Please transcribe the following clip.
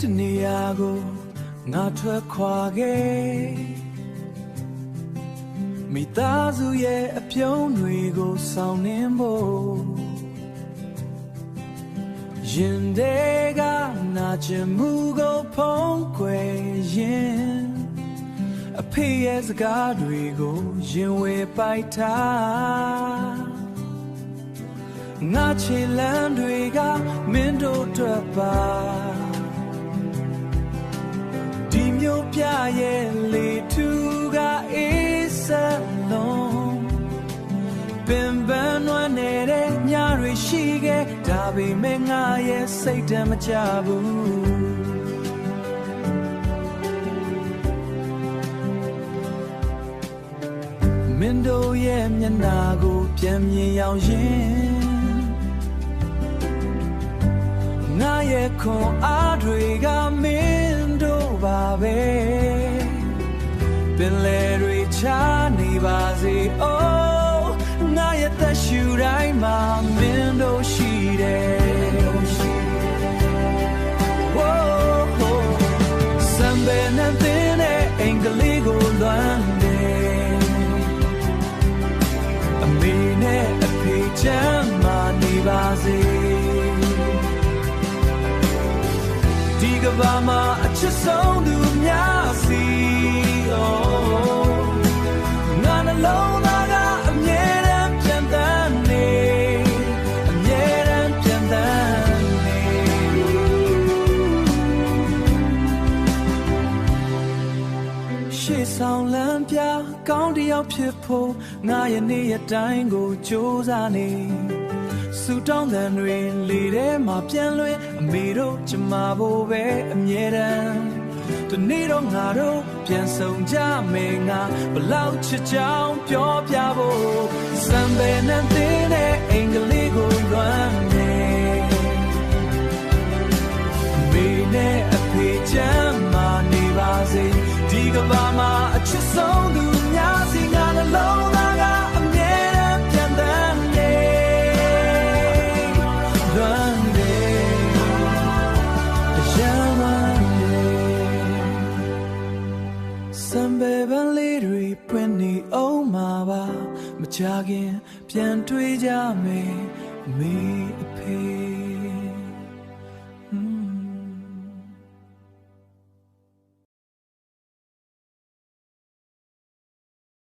တနေရာကိုငါထွက်ခွာခဲ့မိသားစုရဲ့အပြုံးတွေကိုဆောင်နှင်းဖို့ရင်တွေကနာချင်မှုကိုဖုံးကွယ်ရင်အဖေရဲ့စကားတွေကိုရင်ဝေပိုက်ထားငါချီလန်းတွေကမင်းတို့အတွက်ပါဒီမျိုးပြရဲ့လေသူကအေးစလုံးပင်ပန်းနွမ်းနေတဲ့ညတွေရှိခဲ့ဒါပေမဲ့ငါရဲ့စိတ်တမ်းမချဘူးမင်းတို့ရဲ့မျက်နှာကိုပြန်မြင်ရောက်ရင်ငါရဲ့ခွန်အားတွေကမင်းတို့ပါပဲပင်လေတွေချနေပါစေအိုးငါရဲ့သက်ရှူတိုင်းမှာမင်းတို့ရှိတယ်စံပဲနဲ့တဲ့အင်္ဂလိပ်ကိုလွမ်းတယ်အမေနဲ့အဖေချမ်းမာနေပါစေဒီကဘာမှာအချစ်ဆုံးသူများစီငါနှလုံးသားကအမြဲတမ်းပြန်တမ်းနေအမြဲတမ်းပြန်တမ်းနေရှေ့ဆောင်လမ်းပြကောင်းတယောက်ဖြစ်ဖို့ငါရဲ့နေ့ရက်တိုင်းကိုကြိုးစားနေဆူတောင်းတဲ့တွေလေထဲမှာပြန်လွင်အမေတို့ကျမဖို့ပဲအမြဲတမ်းဒီနေ့တော့ငါတို့ပြန်ဆောင်ကြမယ်ငါဘလောက်ချစ်ကြောင်ပြောပြဖို့စံပဲနဲ့တဲ့အင်္ဂလိပ်ကိုလွမ်းနေအမေနဲ့အဖေချမ်းမာနေပါစေဒီကဘာမှာအချစ်ဆုံးသူများစီငါနှလုံးသားကအမြဲတမ်းပြန်တမ်းနေစံပဲပန်းလေးတွေပွင့်နေအောင်မှာပါမကြခင်ပြန်တွေ့ကြမယ်အမေအဖေ